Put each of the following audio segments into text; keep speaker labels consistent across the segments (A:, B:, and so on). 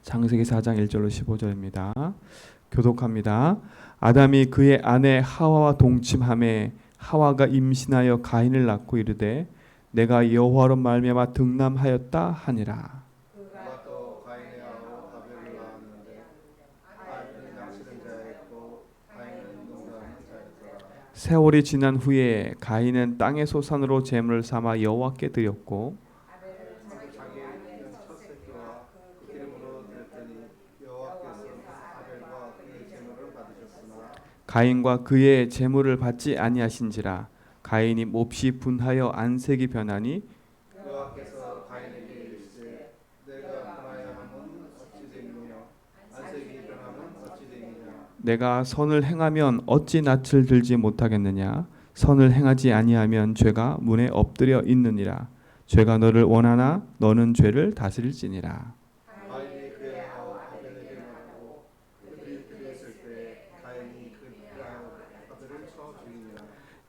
A: 창세기 4장 1절로 15절입니다. 교독합니다. 아담이 그의 아내 하와와 동침하매 하와가 임신하여 가인을 낳고 이르되 내가 여호와로 말미암아 등남하였다 하니라.
B: 그가 또 가인의 아우 아벨을 낳았는데 아벨은 양치는 자였고 가인은 농사하는 자였더라.
A: 세월이 지난 후에 가인은 땅의 소산으로 제물을 삼아 여호와께 드렸고
B: 자기 첫 새끼와 그 기름으로 드렸더니 여호와께서 아벨과 그의 제물을 받으셨으나
A: 가인과 그의 제물을 받지 아니하신지라. 가인이 몹시 분하여 안색이 변하니
B: 여호와께서 가인에게 이르시되 내가 분하여 함은 어찌 되느냐 안색이 변함은 어찌 되느냐
A: 내가 선을 행하면 어찌 낯을 들지 못하겠느냐. 선을 행하지 아니하면 죄가 문에 엎드려 있느니라. 죄가 너를 원하나 너는 죄를 다스릴지니라.
B: 가인이 그의 아우 아벨에게 말하고 그들이 그리했을 때 가인이 그 아벨을 쳐 죽이니라.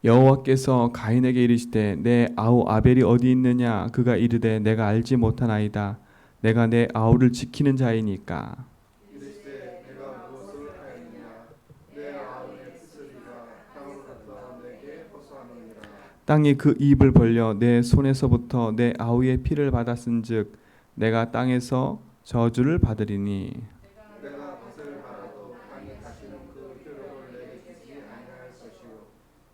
A: 여호와께서 가인에게 이르시되 내 아우 아벨이 어디 있느냐. 그가 이르되 내가 알지 못하나이다. 내가 내 아우를 지키는 자이니까.
B: 이르시되 내가 무엇을 하였느냐 내 아우의 핏소리가 땅으로부터 내게 호소하느니라.
A: 땅이 그 입을 벌려 내 손에서부터 내 아우의 피를 받았은즉 내가 땅에서 저주를 받으리니.
B: 내가 것을 받아도 땅이 다시는 그 효력을 내게 주지 아니할 것이요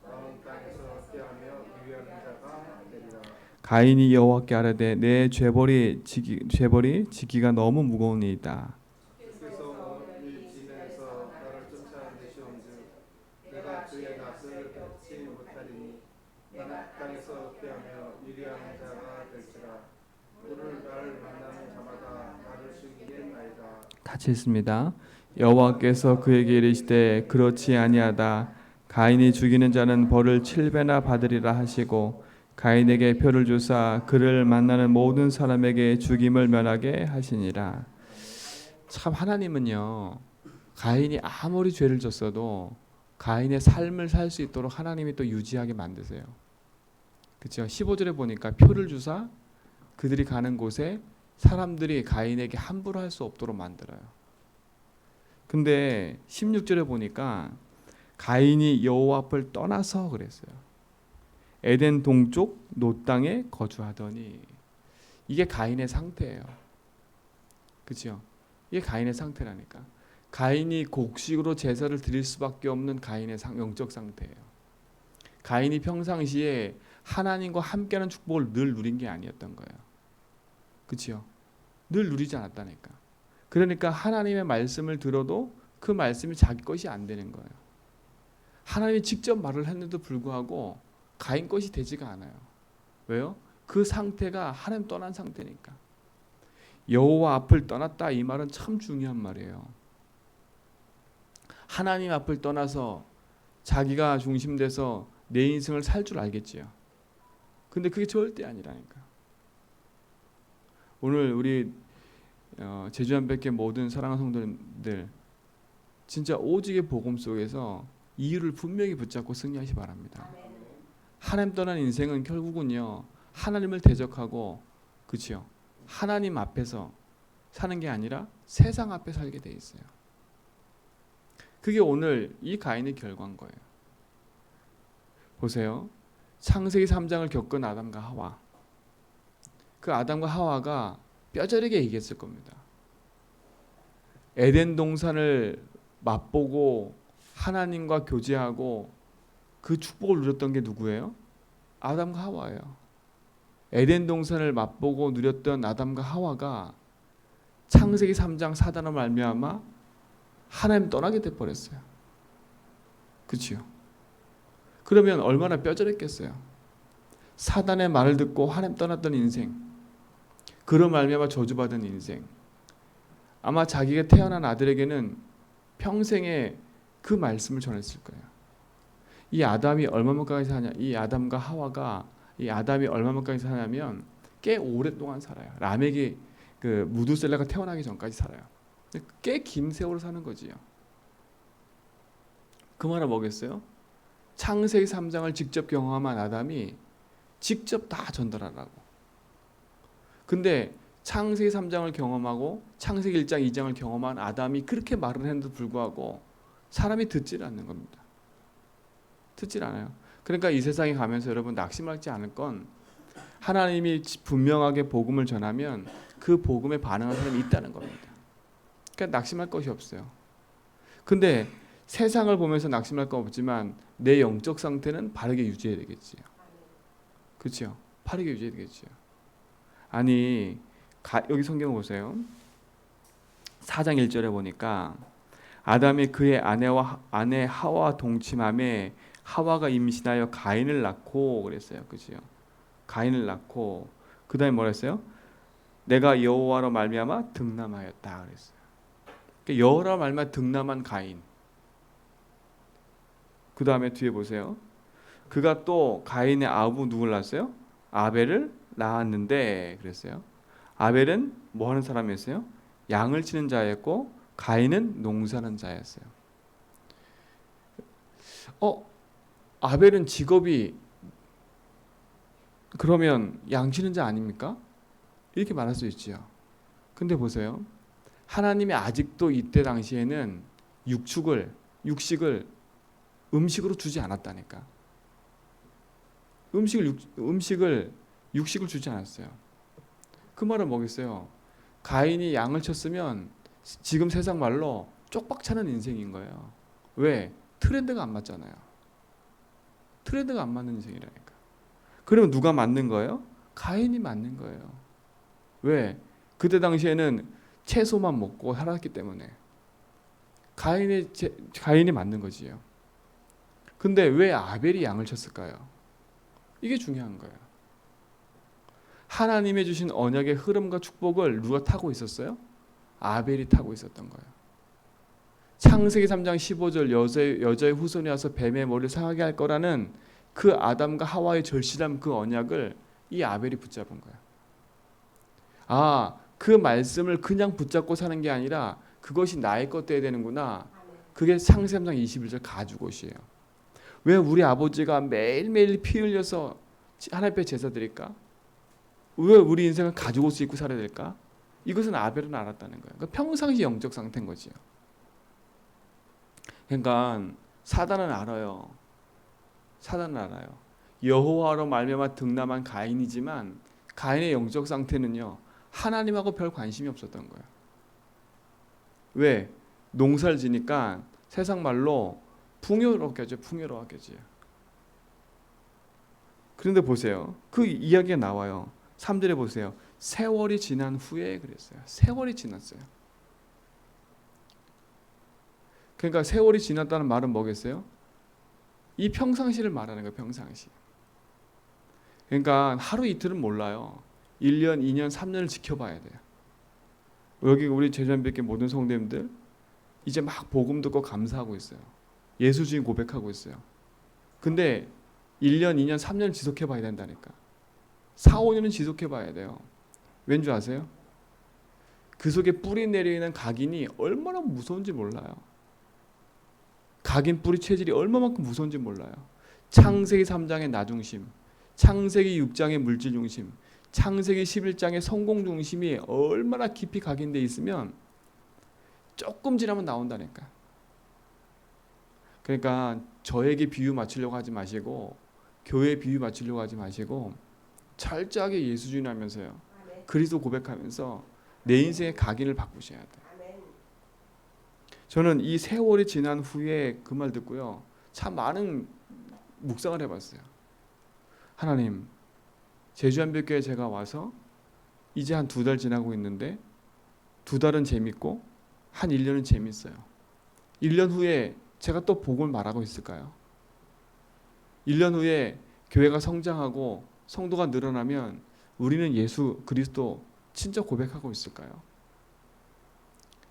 B: 너는 땅에서 피하며 유의하는 자가 되리라.
A: 가인이 여호와께 아뢰되 내 죄벌이 지기가 너무 무거우니이다.
B: 주께서 오늘 이 진에서 나를 쫓아내시온즉 내가 주의 낯을 뵙지 못하리니 나는 땅에서 피하며 유리하는 자가 될지라. 오늘 나를 만나는 자마다 나를 죽이겠나이다.
A: 같이 읽습니다. 여호와께서 그에게 이르시되 그렇지 아니하다. 가인이 죽이는 자는 벌을 7배나 받으리라 하시고 가인에게 표를 주사 그를 만나는 모든 사람에게 죽임을 면하게 하시니라. 참 하나님은요, 가인이 아무리 죄를 졌어도 가인의 삶을 살 수 있도록 하나님이 또 유지하게 만드세요. 그렇죠? 15절에 보니까 표를 주사 그들이 가는 곳에 사람들이 가인에게 함부로 할 수 없도록 만들어요. 근데 16절에 보니까 가인이 여호와 앞을 떠나서 그랬어요. 에덴 동쪽 노 땅에 거주하더니. 이게 가인의 상태예요. 그렇죠? 이게 가인의 상태라니까. 가인이 곡식으로 제사를 드릴 수밖에 없는 가인의 영적 상태예요. 가인이 평상시에 하나님과 함께하는 축복을 늘 누린 게 아니었던 거예요. 그렇죠? 늘 누리지 않았다니까. 그러니까 하나님의 말씀을 들어도 그 말씀이 자기 것이 안 되는 거예요. 하나님이 직접 말을 했는데도 불구하고 가인 것이 되지가 않아요. 왜요? 그 상태가 하나님 떠난 상태니까. 여호와 앞을 떠났다, 이 말은 참 중요한 말이에요. 하나님 앞을 떠나서 자기가 중심돼서 내 인생을 살 줄 알겠지요. 근데 그게 절대 아니라니까. 오늘 우리 제주한백회 모든 사랑하는 성도님들, 진짜 오직의 복음 속에서 이유를 분명히 붙잡고 승리하시 바랍니다. 하나님 떠난 인생은 결국은요, 하나님을 대적하고, 그렇죠? 하나님 앞에서 사는 게 아니라 세상 앞에 살게 돼 있어요. 그게 오늘 이 가인의 결과인 거예요. 보세요. 창세기 3장을 겪은 아담과 하와. 그 아담과 하와가 뼈저리게 얘기했을 겁니다. 에덴 동산을 맛보고 하나님과 교제하고 그 축복을 누렸던 게 누구예요? 아담과 하와예요. 에덴 동산을 맛보고 누렸던 아담과 하와가 창세기 3장 사단으로 말미암아 하나님 떠나게 돼 버렸어요. 그렇죠? 그러면 얼마나 뼈저렸겠어요. 사단의 말을 듣고 하나님 떠났던 인생, 그로 말미암아 저주받은 인생. 아마 자기가 태어난 아들에게는 평생에 그 말씀을 전했을 거예요. 이 아담이 얼마만까지 사냐? 이 아담과 하와가, 이 아담이 얼마만까지 사냐면 꽤 오랫동안 살아요. 라멕이 그 무두셀라가 태어나기 전까지 살아요. 꽤 긴 세월을 사는 거지요. 그 말은 뭐겠어요? 창세기 3장을 직접 경험한 아담이 직접 다 전달하라고. 근데 창세기 3장을 경험하고 창세기 1장 2장을 경험한 아담이 그렇게 말을 했는데도 불구하고 사람이 듣질 않는 겁니다. 듣질 않아요. 그러니까 이 세상에 가면서 여러분 낙심하지 않을 건 하나님이 분명하게 복음을 전하면 그 복음에 반응하는 사람이 있다는 겁니다. 그러니까 낙심할 것이 없어요. 근데 세상을 보면서 낙심할 건 없지만 내 영적 상태는 바르게 유지해야 되겠지요. 그렇죠? 바르게 유지해야 되겠지요. 아니 여기 성경 보세요. 4장 1절에 보니까 아담이 그의 아내 하와 동침함에 하와가 임신하여 가인을 낳고 그랬어요. 그렇죠? 가인을 낳고 그 다음에 뭐라 했어요? 내가 여호와로 말미암아 득남하였다 그랬어요. 그러니까 여호와로 말미암아 득남한 가인. 그 다음에 뒤에 보세요. 그가 또 가인의 아부 누굴 낳았어요? 아벨을 낳았는데 그랬어요. 아벨은 뭐 하는 사람이었어요? 양을 치는 자였고 가인은 농사하는 자였어요. 아벨은 직업이 그러면 양 치는 자 아닙니까? 이렇게 말할 수 있지요. 근데 보세요. 하나님이 아직도 이때 당시에는 육식을 음식으로 주지 않았다니까. 육식을 주지 않았어요. 그 말은 뭐겠어요? 가인이 양을 쳤으면 지금 세상 말로 쪽박 차는 인생인 거예요. 왜? 트렌드가 안 맞잖아요. 트렌드가 안 맞는 인생이라니까. 그러면 누가 맞는 거예요? 가인이 맞는 거예요. 왜? 그때 당시에는 채소만 먹고 살았기 때문에 가인이 맞는 거지요. 근데 왜 아벨이 양을 쳤을까요? 이게 중요한 거예요. 하나님의 주신 언약의 흐름과 축복을 누가 타고 있었어요? 아벨이 타고 있었던 거예요. 창세기 3장 15절 여자의 후손이 와서 뱀의 머리를 상하게 할 거라는 그 아담과 하와의 절실한 그 언약을 이 아벨이 붙잡은 거예요. 그 말씀을 그냥 붙잡고 사는 게 아니라 그것이 나의 것 돼야 되는구나. 그게 창세기 3장 21절 가죽옷이에요. 왜 우리 아버지가 매일매일 피 흘려서 하나님 앞에 제사 드릴까? 왜 우리 인생을 가죽옷을 입고 살아야 될까? 이것은 아벨은 알았다는 거예요. 그러니까 평상시 영적 상태인 거지요. 그러니까 사단은 알아요. 여호와로 말미암아 득남한 가인이지만 가인의 영적 상태는요. 하나님하고 별 관심이 없었던 거예요. 왜? 농사를 지니까 세상 말로 풍요롭겠죠. 그런데 보세요. 그 이야기가 나와요. 3절에 보세요. 세월이 지난 후에 그랬어요. 세월이 지났어요. 그러니까 세월이 지났다는 말은 뭐겠어요? 이 평상시를 말하는 거예요. 평상시. 그러니까 하루 이틀은 몰라요. 1년, 2년, 3년을 지켜봐야 돼요. 여기 우리 제주한백교 모든 성도님들 이제 막 복음 듣고 감사하고 있어요. 예수 주인 고백하고 있어요. 근데 1년, 2년, 3년을 지속해봐야 된다니까. 4, 5년은 지속해봐야 돼요. 왠 줄 아세요? 그 속에 뿌리 내리는 각인이 얼마나 무서운지 몰라요. 각인 뿌리 체질이 얼마만큼 무서운지 몰라요. 창세기 3장의 나중심, 창세기 6장의 물질 중심, 창세기 11장의 성공 중심이 얼마나 깊이 각인돼 있으면 조금 지나면 나온다니까. 그러니까 저에게 비유 맞추려고 하지 마시고 교회에 비유 맞추려고 하지 마시고 철저하게 예수주의 하면서요. 그리스도 고백하면서 내 인생의 각인을 바꾸셔야 돼요. 저는 이 세월이 지난 후에 그 말 듣고요. 참 많은 묵상을 해봤어요. 하나님, 제주한백교에 제가 와서 이제 한 2달 지나고 있는데 2달은 재밌고 한 1년은 재밌어요. 1년 후에 제가 또 복음을 말하고 있을까요? 1년 후에 교회가 성장하고 성도가 늘어나면 우리는 예수 그리스도 진짜 고백하고 있을까요?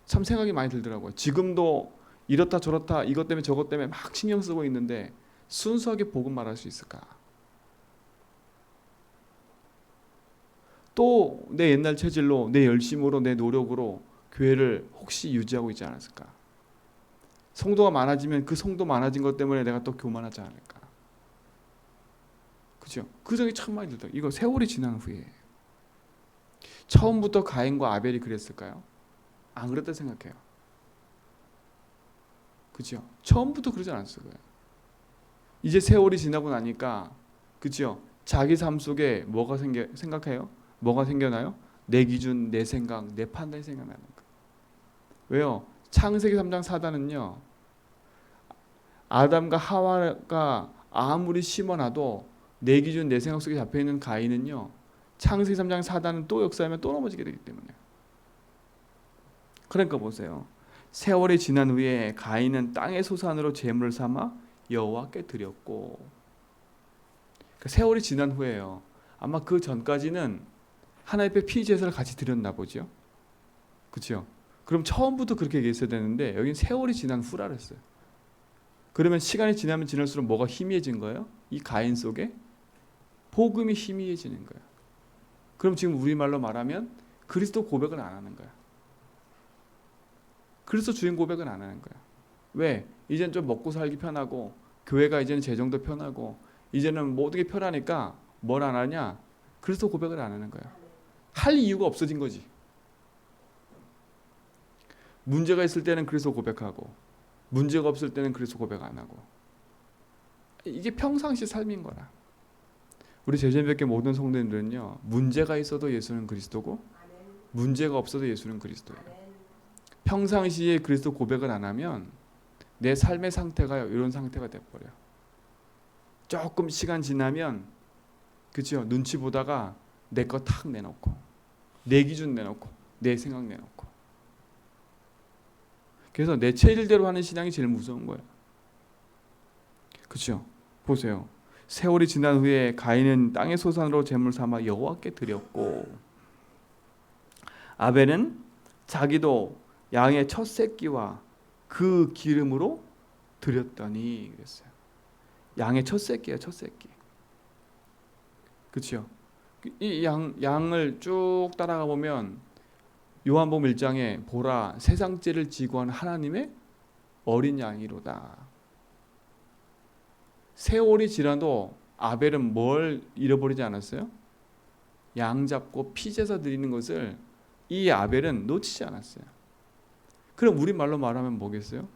A: 참 생각이 많이 들더라고요. 지금도 이렇다 저렇다 이것 때문에 저것 때문에 막 신경 쓰고 있는데 순수하게 복음 말할 수 있을까? 또 내 옛날 체질로 내 열심으로 내 노력으로 교회를 혹시 유지하고 있지 않았을까? 성도가 많아지면 그 성도 많아진 것 때문에 내가 또 교만하지 않을까? 그죠? 그 생각이 참 많이 들더라고요. 이거 세월이 지난 후에 처음부터 가인과 아벨이 그랬을까요? 안 그랬다 생각해요. 그죠? 처음부터 그러지 않았을 거예요. 이제 세월이 지나고 나니까, 그죠? 자기 삶 속에 생각해요? 뭐가 생겨나요? 내 기준, 내 생각, 내 판단이 생겨나는 거예요. 왜요? 창세기 3장 4단은요, 아담과 하와가 아무리 심어놔도 내 기준, 내 생각 속에 잡혀있는 가인은요, 창세기 3장 4단은 또 역사하면 또 넘어지게 되기 때문에. 그러니까 보세요. 세월이 지난 후에 가인은 땅의 소산으로 제물을 삼아 여호와께 드렸고, 그러니까 세월이 지난 후에요. 아마 그 전까지는 하나님 앞에 피 제사를 같이 드렸나 보죠. 그렇죠? 그럼 처음부터 그렇게 얘기했어야 되는데 여기는 세월이 지난 후라 그랬어요. 그러면 시간이 지나면 지날수록 뭐가 희미해진 거예요? 이 가인 속에 복음이 희미해지는 거예요. 그럼 지금 우리말로 말하면 그리스도 고백을 안 하는 거야. 그리스도 주인 고백은 안 하는 거야. 왜? 이제는 좀 먹고 살기 편하고 교회가 이제는 재정도 편하고 이제는 모든 게 편하니까 뭘 안 하냐? 그리스도 고백을 안 하는 거야. 할 이유가 없어진 거지. 문제가 있을 때는 그리스도 고백하고 문제가 없을 때는 그리스도 고백 안 하고. 이게 평상시 삶인 거라. 우리 제자님들께 모든 성도님들은요, 문제가 있어도 예수는 그리스도고 문제가 없어도 예수는 그리스도예요. 평상시에 그리스도 고백을 안 하면 내 삶의 상태가 이런 상태가 돼버려. 조금 시간 지나면, 그렇죠? 눈치 보다가 내 거 탁 내놓고 내 기준 내놓고 내 생각 내놓고. 그래서 내 체질대로 하는 신앙이 제일 무서운 거예요. 그렇죠? 보세요. 세월이 지난 후에 가인은 땅의 소산으로 제물 삼아 여호와께 드렸고, 아벨은 자기도 양의 첫 새끼와 그 기름으로 드렸더니 그랬어요. 양의 첫 새끼야, 첫 새끼. 그렇죠? 이 양을 쭉 따라가 보면 요한복음 1장에 보라 세상죄를 지고 한 하나님의 어린 양이로다. 세월이 지나도 아벨은 뭘 잃어버리지 않았어요? 양 잡고 피 제사 드리는 것을 이 아벨은 놓치지 않았어요. 그럼 우리말로 말하면 뭐겠어요?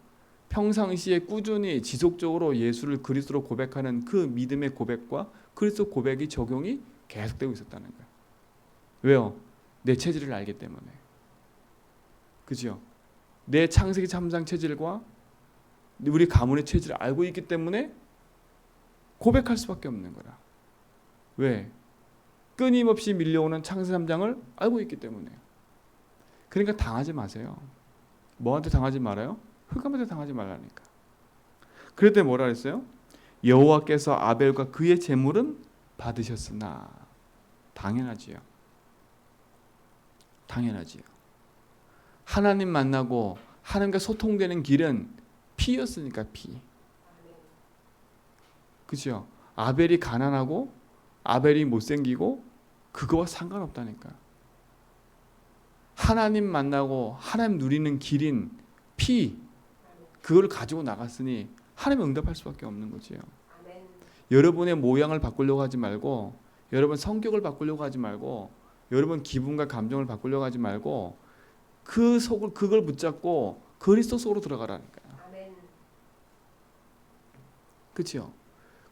A: 평상시에 꾸준히 지속적으로 예수를 그리스도로 고백하는 그 믿음의 고백과 그리스도 고백이 적용이 계속되고 있었다는 거예요. 왜요? 내 체질을 알기 때문에. 그죠? 내 창세기 3장 체질과 우리 가문의 체질을 알고 있기 때문에 고백할 수밖에 없는 거라. 왜? 끊임없이 밀려오는 창세기 3장을 알고 있기 때문에. 그러니까 당하지 마세요. 뭐한테 당하지 말아요? 흑암한테 당하지 말라니까. 그랬더니 뭐라 그랬어요? 여호와께서 아벨과 그의 제물은 받으셨으나. 당연하지요. 당연하지요. 하나님 만나고 하나님과 소통되는 길은 피였으니까 피. 그렇죠? 아벨이 가난하고 아벨이 못생기고 그거와 상관없다니까. 하나님 만나고 하나님 누리는 길인 피, 그걸 가지고 나갔으니 하나님 응답할 수밖에 없는 거지요. 여러분의 모양을 바꾸려고 하지 말고, 여러분 성격을 바꾸려고 하지 말고, 여러분 기분과 감정을 바꾸려고 하지 말고, 그걸 붙잡고 그리스도 속으로 들어가라니까요. 그렇죠?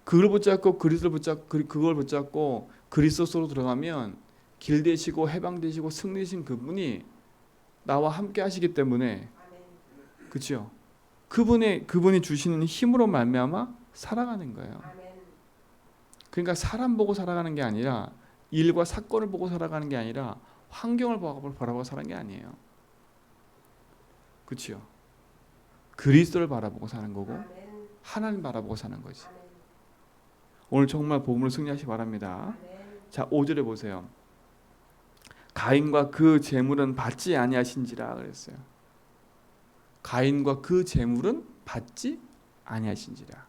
A: 그걸 붙잡고 그리스도를 붙잡고 그걸 붙잡고 그리스도 속으로 들어가면 길 되시고 해방 되시고 승리신 그분이 나와 함께 하시기 때문에, 그렇죠? 그분이 주시는 힘으로 말미암아 살아가는 거예요. 그러니까 사람 보고 살아가는 게 아니라, 일과 사건을 보고 살아가는 게 아니라 환경을 바라보고 살아가는 게 아니에요. 그렇죠? 그리스도를 바라보고 사는 거고 하나님 바라보고 사는 거지. 오늘 정말 복음으로 승리하시기 바랍니다. 자, 5절에 보세요. 가인과 그 제물은 받지 아니하신지라 그랬어요. 가인과 그 제물은 받지 아니하신지라.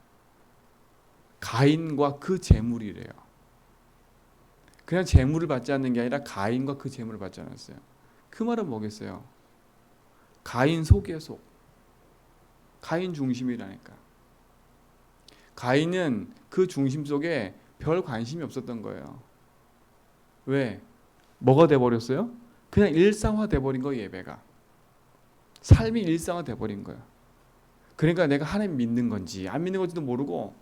A: 가인과 그 제물이래요. 그냥 제물을 받지 않는 게 아니라 가인과 그 제물을 받지 않았어요. 그 말은 뭐겠어요? 가인 속이에요, 속. 가인 중심이라니까. 가인은 그 중심 속에 별 관심이 없었던 거예요. 왜? 뭐가 돼버렸어요? 그냥 일상화돼 버린 거예요. 예배가 삶이 일상화돼 버린 거예요. 그러니까 내가 하나님 믿는 건지 안 믿는 건지도 모르고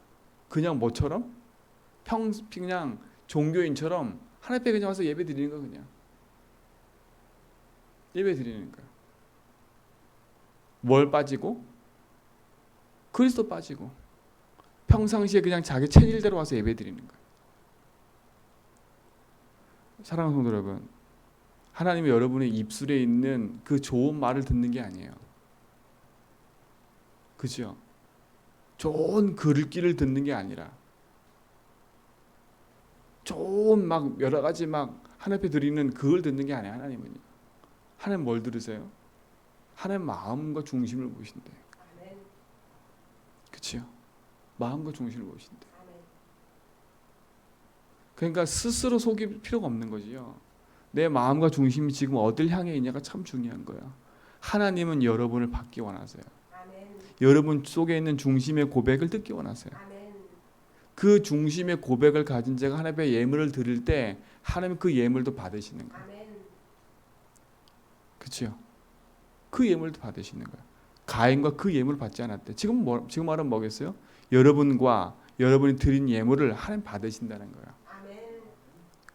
A: 그냥 뭐처럼 그냥 종교인처럼 하나님 앞에 그냥 와서 예배 드리는 거, 그냥 예배 드리는 거예요. 뭘 빠지고? 그리스도 빠지고 평상시에 그냥 자기 체질대로 와서 예배 드리는 거예요. 사랑하는 성도 여러분, 하나님이 여러분의 입술에 있는 그 좋은 말을 듣는 게 아니에요. 그죠? 좋은 글귀를 듣는 게 아니라 좋은 막 여러 가지 막 하나님 앞에 드리는 그걸 듣는 게 아니에요. 하나님은요. 하나님 뭘 들으세요? 하나님 마음과 중심을 보신대요. 그렇죠? 마음과 중심을 보신대요. 그러니까 스스로 속일 필요가 없는 거지요. 내 마음과 중심이 지금 어딜 향해 있냐가 참 중요한 거예요. 하나님은 여러분을 받기 원하세요. 여러분 속에 있는 중심의 고백을 듣기 원하세요. 그 중심의 고백을 가진 자가 하나님 앞에 예물을 드릴 때 하나님 그 예물도 받으시는 거예요. 그렇죠? 그 예물도 받으시는 거예요. 가인과 그 예물을 받지 않았대. 지금 말은 뭐겠어요? 여러분과 여러분이 드린 예물을 하나님 받으신다는 거예요.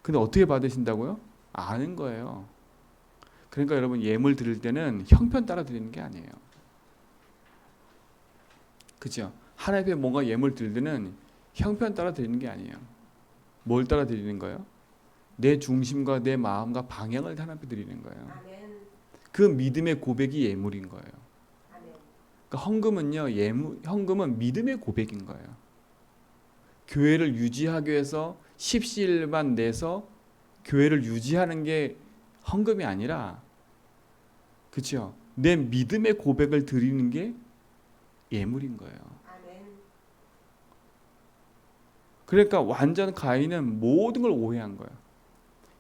A: 근데 어떻게 받으신다고요? 아는 거예요. 그러니까 여러분 예물 드릴 때는 형편 따라 드리는 게 아니에요. 그죠? 하나님 앞에 뭔가 예물 드릴 때는 형편 따라 드리는 게 아니에요. 뭘 따라 드리는 거예요? 내 중심과 내 마음과 방향을 하나님 앞에 드리는 거예요. 그 믿음의 고백이 예물인 거예요. 그러니까 헌금은요, 헌금은 믿음의 고백인 거예요. 교회를 유지하기 위해서 십시일반 내서 교회를 유지하는 게 헌금이 아니라, 그렇죠? 내 믿음의 고백을 드리는 게 예물인 거예요. 그러니까 완전 가인은 모든 걸 오해한 거예요.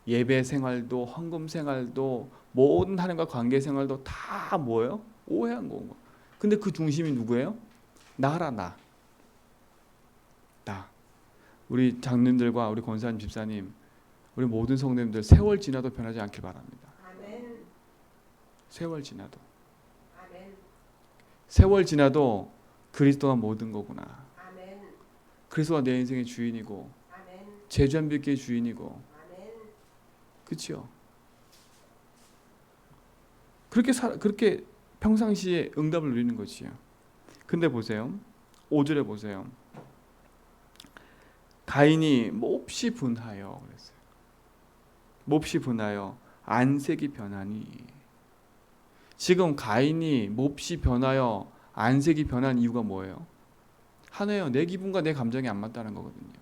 A: 예배 생활도 헌금 생활도 모든 하나님과 관계 생활도 다 뭐예요? 오해한 거고. 근데 그 중심이 누구예요? 나라, 나. 우리 장님들과 우리 권사님, 집사님, 우리 모든 성도님들 세월 지나도 변하지 않길 바랍니다. 세월 지나도. 세월 지나도 그리스도가 모든 거구나. 그리스도가 내 인생의 주인이고 제주한빛의 주인이고, 그렇죠? 그렇게 평상시에 응답을 누리는 것이요. 근데 보세요. 5절에 보세요. 가인이 몹시 분하여 그랬어요. 몹시 분하여 안색이 변하니. 지금 가인이 몹시 변하여 안색이 변한 이유가 뭐예요? 하나예요. 내 기분과 내 감정이 안 맞다는 거거든요.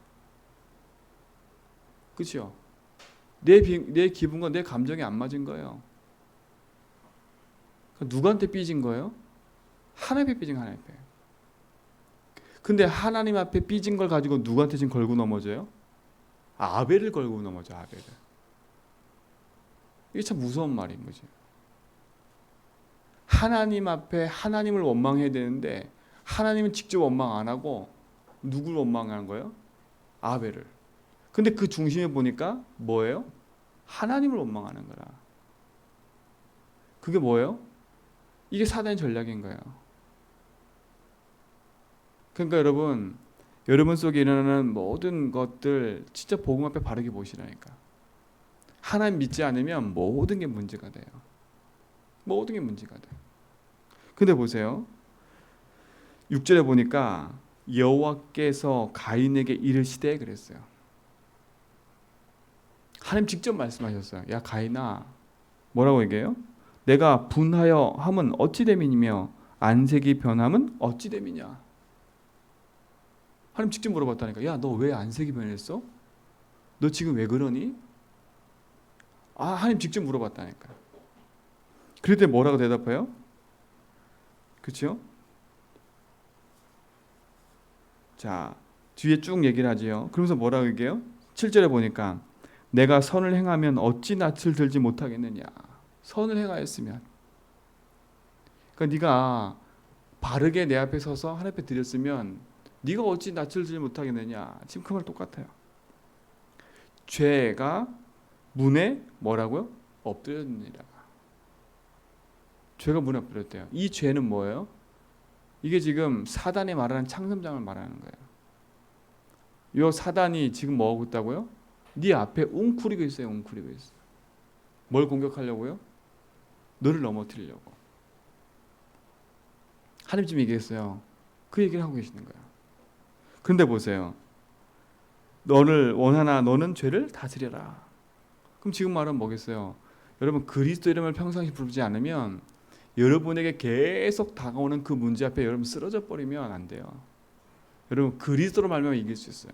A: 그렇죠? 내 기분과 내 감정이 안 맞은 거예요. 누구한테 삐진 거예요? 하나님 앞에 삐진 거예요. 하나님 앞에. 근데 하나님 앞에 삐진 걸 가지고 누구한테 지금 걸고 넘어져요? 아벨을 걸고 넘어져. 아벨을. 이게 참 무서운 말인 거지. 하나님 앞에 하나님을 원망해야 되는데 하나님은 직접 원망 안 하고 누굴 원망한 거예요? 아벨을. 근데 그 중심에 보니까 뭐예요? 하나님을 원망하는 거라. 그게 뭐예요? 이게 사단의 전략인 거예요. 그러니까 여러분 속에 일어나는 모든 것들 진짜 복음 앞에 바르게 보시라니까. 하나님 믿지 않으면 모든 게 문제가 돼요. 모든 게 문제가 돼요. 근데 보세요. 6절에 보니까 여호와께서 가인에게 이르시되 그랬어요. 하나님 직접 말씀하셨어요. 야 가인아, 뭐라고 얘기해요? 내가 분하여 함은 어찌 됨이며 안색이 변함은 어찌 됨이냐. 하나님 직접 물어봤다니까. 야 너 왜 안색이 변했어? 너 지금 왜 그러니? 하나님 직접 물어봤다니까. 그럴 때 뭐라고 대답해요? 그렇죠? 자 뒤에 쭉 얘기를 하지요. 그러면서 뭐라고 얘기해요? 7절에 보니까 내가 선을 행하면 어찌 낯을 들지 못하겠느냐. 선을 행하였으면, 그러니까 네가 바르게 내 앞에 서서 하나님 앞에 드렸으면 네가 어찌 낯을 들지 못하겠느냐. 지금 그 말 똑같아요. 죄가 문에 뭐라고요? 엎드렸느니라. 죄가 문에 엎드렸대요. 이 죄는 뭐예요? 이게 지금 사단이 말하는 창점장을 말하는 거예요. 요 사단이 지금 뭐 하고 있다고요? 네 앞에 웅크리고 있어요. 웅크리고 있어. 뭘 공격하려고요? 너를 넘어뜨리려고. 하나님 지금 얘기했어요. 그 얘기를 하고 계시는 거예요. 그런데 보세요. 너를 원하나 너는 죄를 다스려라. 그럼 지금 말은 뭐겠어요? 여러분 그리스도 이름을 평상시 부르지 않으면 여러분에게 계속 다가오는 그 문제 앞에 여러분 쓰러져 버리면 안 돼요. 여러분 그리스도로 말미암아 이길 수 있어요.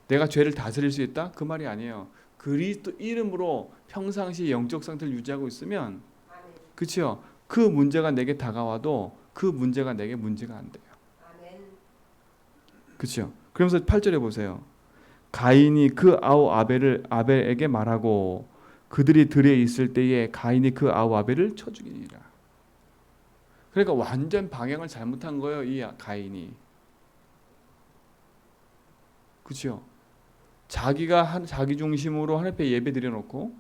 A: 내가 죄를 다스릴 수 있다? 그 말이 아니에요. 그리스도 이름으로 평상시 영적 상태를 유지하고 있으면 그렇죠? 그 문제가 내게 다가와도 그 문제가 내게 문제가 안 돼요. 그렇죠? 그러면서 8절에 보세요. 가인이 그 아우 아벨에게 말하고 그들이 들에 있을 때에 가인이 그 아우 아벨을 쳐 죽이니라. 그러니까 완전 방향을 잘못한 거예요. 이 가인이. 그렇죠? 자기가 자기 중심으로 하나님 앞에 예배 드려놓고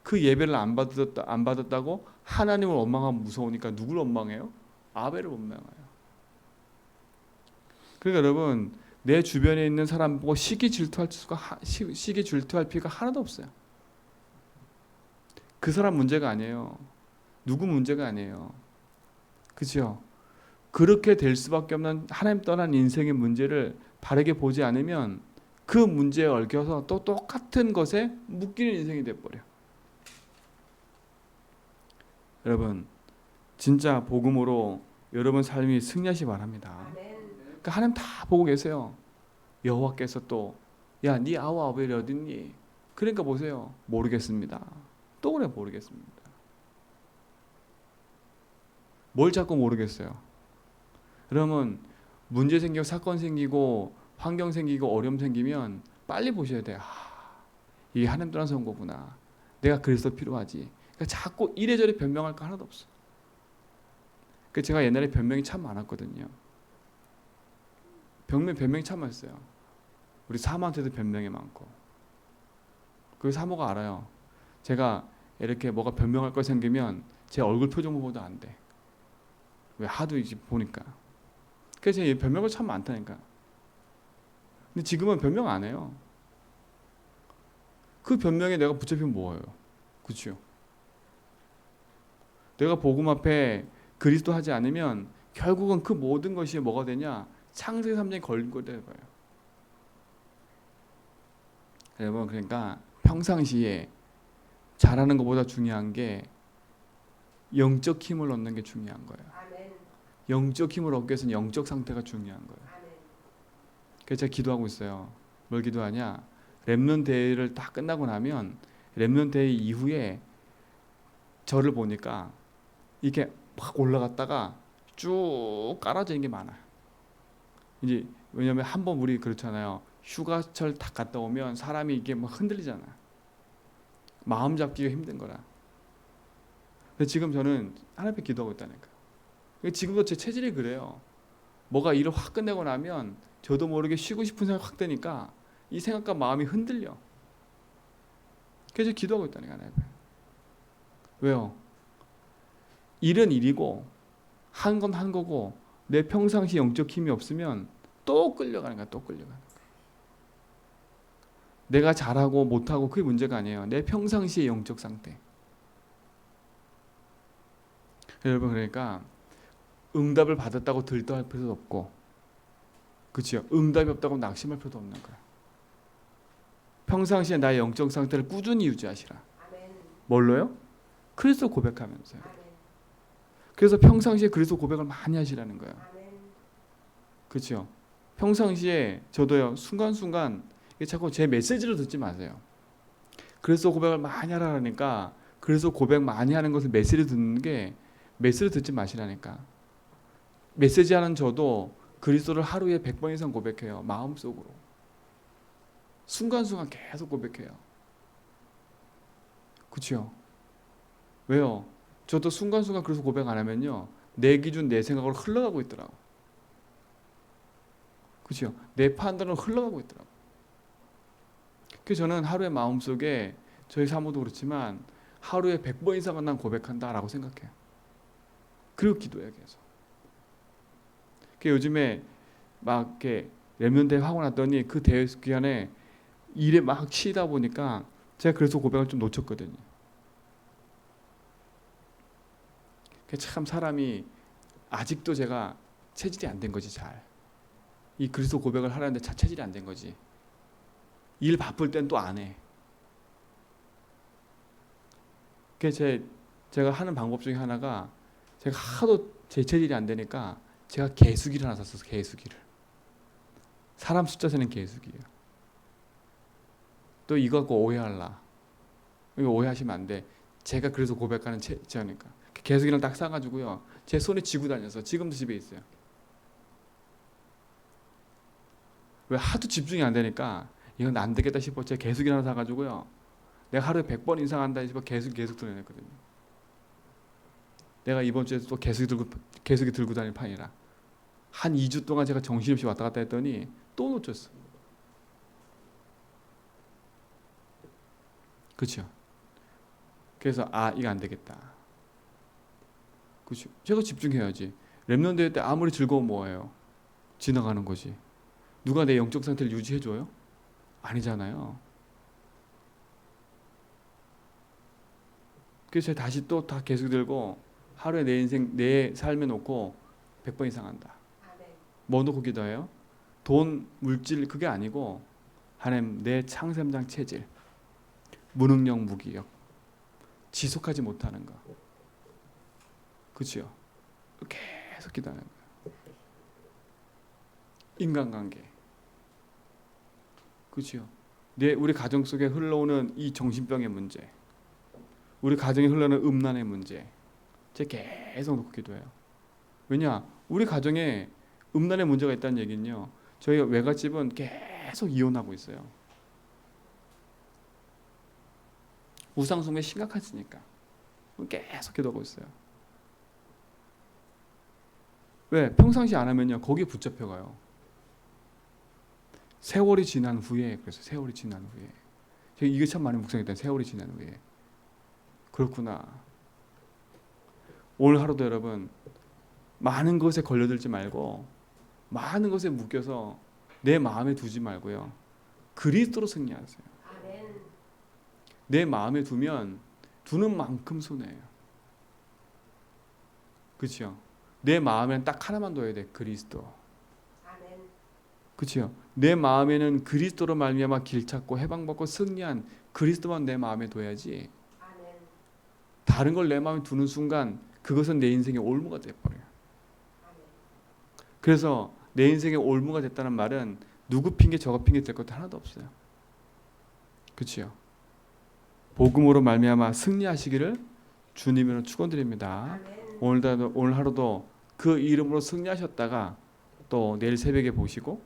A: 그 예배를 안 받았다고 하나님을 원망하면 무서우니까 누굴 원망해요? 아벨을 원망해요. 그러니까 여러분 내 주변에 있는 사람 보고 시기 질투할 필요가 하나도 없어요. 그 사람 문제가 아니에요. 누구 문제가 아니에요. 그렇죠? 그렇게 될 수밖에 없는 하나님 떠난 인생의 문제를 바르게 보지 않으면 그 문제에 얽혀서 또 똑같은 것에 묶이는 인생이 돼버려. 여러분 진짜 복음으로 여러분 삶이 승리하시 바랍니다. 그러니까 하나님 다 보고 계세요. 여호와께서 또 야, 네 아우 아벨이 어딨니? 그러니까 보세요. 모르겠습니다. 또 그래 모르겠습니다. 뭘 자꾸 모르겠어요? 그러면 문제 생기고 사건 생기고 환경 생기고 어려움 생기면 빨리 보셔야 돼요. 이게 하나님 떠난 선거구나. 내가 그래서 필요하지. 그러니까 자꾸 이래저래 변명할 거 하나도 없어. 그 제가 옛날에 변명이 참 많았거든요. 변명이 참 많았어요. 우리 사모한테도 변명이 많고. 그 사모가 알아요. 제가 이렇게 뭐가 변명할 거 생기면 제 얼굴 표정 보고도 안 돼. 왜 하도 이제 보니까. 그래서 제가 변명이 참 많다니까. 근데 지금은 변명 안 해요. 그 변명에 내가 붙잡히면 뭐예요? 그렇죠? 내가 복음 앞에 그리스도 하지 않으면 결국은 그 모든 것이 뭐가 되냐? 창세기 3장에 걸린 거 돼요. 여러분 그러니까 평상시에 잘하는 것보다 중요한 게 영적 힘을 얻는 게 중요한 거예요. 영적 힘을 얻기 위해서는 영적 상태가 중요한 거예요. 그래서 제가 기도하고 있어요. 뭘 기도하냐? 렘넌트 대회를 다 끝나고 나면 렘넌트 대회 이후에 저를 보니까 이렇게 막 올라갔다가 쭉 깔아지는 게 많아요. 이제 왜냐면 한번 우리 그렇잖아요. 휴가철 다 갔다 오면 사람이 이게 막 흔들리잖아요. 마음 잡기가 힘든 거라. 근데 지금 저는 하나님 앞에 기도하고 있다니까요. 지금도 제 체질이 그래요. 뭐가 일을 확 끝내고 나면 저도 모르게 쉬고 싶은 생각 확 드니까 이 생각과 마음이 흔들려. 그래서 기도하고 있다니까 하나님 앞에. 왜요? 일은 일이고 한 건 한 거고 내 평상시 영적 힘이 없으면 또 끌려가는 거야. 또 끌려가는 거야. 내가 잘하고 못하고 그게 문제가 아니에요. 내 평상시의 영적 상태. 여러분 그러니까 응답을 받았다고 들떠할 필요도 없고 그렇죠? 응답이 없다고 낙심할 필요도 없는 거야. 평상시에 나의 영적 상태를 꾸준히 유지하시라. 뭘로요? 그리스도 고백하면서요. 그래서 평상시에 그리스도 고백을 많이 하시라는 거예요. 그렇죠? 평상시에 저도요 순간순간 자꾸 제 메시지를 듣지 마세요. 그리스도 고백을 많이 하라니까 그리스도 고백 많이 하는 것을 메시지 듣는 게 메시지 듣지 마시라니까. 메시지 하는 저도 그리스도를 하루에 100번 이상 고백해요. 마음속으로. 순간순간 계속 고백해요. 그렇죠? 왜요? 저도 순간순간 그래서 고백 안 하면요. 내 기준 내 생각으로 흘러가고 있더라고. 그렇죠? 내 판단으로 흘러가고 있더라고. 그래서 저는 하루에 마음속에 저희 사모도 그렇지만 하루에 100번 이상은 난 고백한다라고 생각해요. 그리고 기도해요 계속. 요즘에 막 이렇게 랩런대 하고 났더니 그 대회 기간에 일에 막 치이다 보니까 제가 그래서 고백을 좀 놓쳤거든요. 참 사람이 아직도 제가 체질이 안 된 거지 잘. 이 그리스도 고백을 하려는데 체질이 안 된 거지. 일 바쁠 땐 또 안 해. 제가 하는 방법 중에 하나가 제가 하도 제 체질이 안 되니까 제가 개수기를 하나 샀어요. 개수기를. 사람 숫자 세는 개수기예요. 또 이거 갖고 오해할라. 이거 오해하시면 안 돼. 제가 그래서 고백하는 제니까 개수기를 딱 사가지고요. 제 손에 쥐고 다녀서 지금도 집에 있어요. 왜 하도 집중이 안 되니까 이건 안 되겠다 싶어 제가 개수기 하나 사가지고요. 내가 하루에 100번 이상 한다 싶어 계속 들어냈거든요. 내가 이번 주에 또 개수기 들고 다닐 판이라 한 2주 동안 제가 정신없이 왔다 갔다 했더니 또 놓쳤어. 그렇죠? 그래서 이거 안 되겠다. 그렇죠? 제가 집중해야지. 랩런트 대회 때 아무리 즐거우면 뭐예요? 지나가는 거지. 누가 내 영적 상태를 유지해줘요? 아니잖아요. 그래서 제가 다시 또 다 계속 들고 하루에 내 인생 내 삶에 놓고 100번 이상 한다. 뭐 놓고 기도해요? 돈, 물질 그게 아니고 하나님 내 창샘장 체질, 무능력, 무기력, 지속하지 못하는 거, 그렇죠? 계속 기도하는 거예요. 인간관계, 그렇죠? 우리 가정 속에 흘러오는 이 정신병의 문제, 우리 가정에 흘러오는 음란의 문제, 제가 계속 놓고 기도해요. 왜냐? 우리 가정에 음란의 문제가 있다는 얘기는요. 저희 외갓집은 계속 이혼하고 있어요. 우상숭배 심각하시니까 계속 기도하고 있어요. 왜? 평상시 안 하면요. 거기에 붙잡혀가요. 세월이 지난 후에 그래서 세월이 지난 후에 제가 이게 참 많이 묵상했던 세월이 지난 후에 그렇구나. 오늘 하루도 여러분 많은 것에 걸려들지 말고 많은 것에 묶여서 내 마음에 두지 말고요. 그리스도로 승리하세요. 내 마음에 두는 만큼 손해예요. 그렇죠? 내 마음에는 딱 하나만 둬야 돼. 그리스도. 그렇죠? 내 마음에는 그리스도로 말미암아 길 찾고 해방받고 승리한 그리스도만 내 마음에 둬야지. 다른 걸 내 마음에 두는 순간 그것은 내 인생의 올무가 돼버려요. 그래서 내 인생의 올무가 됐다는 말은 누구 핑계 저거 핑계 될 것도 하나도 없어요. 그렇죠? 복음으로 말미암아 승리하시기를 주님으로 축원드립니다. 오늘 하루도 그 이름으로 승리하셨다가 또 내일 새벽에 보시고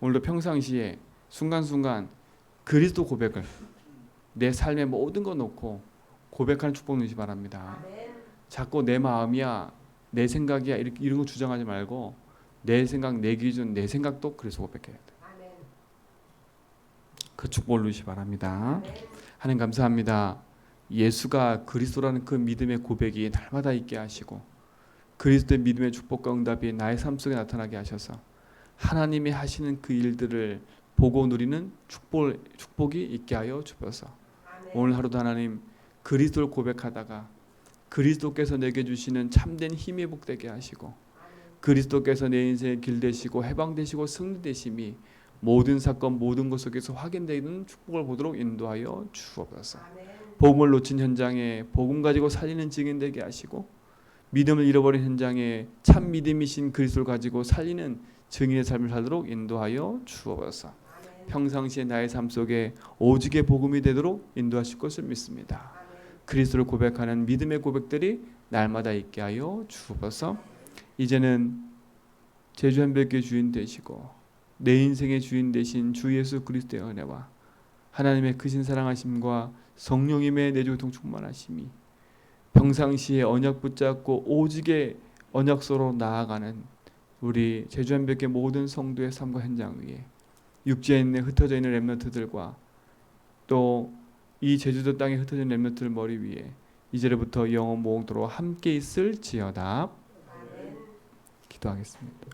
A: 오늘도 평상시에 순간순간 그리스도 고백을 내 삶의 모든 거 놓고 고백하는 축복 누리시 바랍니다. 자꾸 내 마음이야 내 생각이야 이런 거 주장하지 말고 내 생각 내 기준 내 생각도 그래서 고백해야 돼. 그 축복을 누리시 바랍니다. 하나님 감사합니다. 예수가 그리스도라는 그 믿음의 고백이 날마다 있게 하시고 그리스도의 믿음의 축복과 응답이 나의 삶 속에 나타나게 하셔서 하나님이 하시는 그 일들을 보고 누리는 축복이 있게 하여 주셔서 오늘 하루도 하나님 그리스도를 고백하다가 그리스도께서 내게 주시는 참된 힘이 복되게 하시고 그리스도께서 내 인생의 길 되시고 해방되시고 승리되심이 모든 사건 모든 것 속에서 확인되는 축복을 보도록 인도하여 주옵소서. 복음을 놓친 현장에 복음 가지고 살리는 증인 되게 하시고 믿음을 잃어버린 현장에 참 믿음이신 그리스도를 가지고 살리는 증인의 삶을 살도록 인도하여 주옵소서. 평상시에 나의 삶 속에 오직의 복음이 되도록 인도하실 것을 믿습니다. 그리스도를 고백하는 믿음의 고백들이 날마다 있게 하여 주옵소서. 이제는 제주 한별교회 주인 되시고 내 인생의 주인 되신 주 예수 그리스도의 은혜와 하나님의 크신 사랑하심과 성령님의 내조통 충만하심이 평상시에 언약 붙잡고 오직의 언약소로 나아가는 우리 제주 한별교회 모든 성도의 삶과 현장 위에 육지에 있는 흩어져 있는 렘넌트들과 또 이 제주도 땅에 흩어진 렘넌트를 머리 위에 이제로부터 영원 모홍도로 함께 있을지어다. 기도하겠습니다.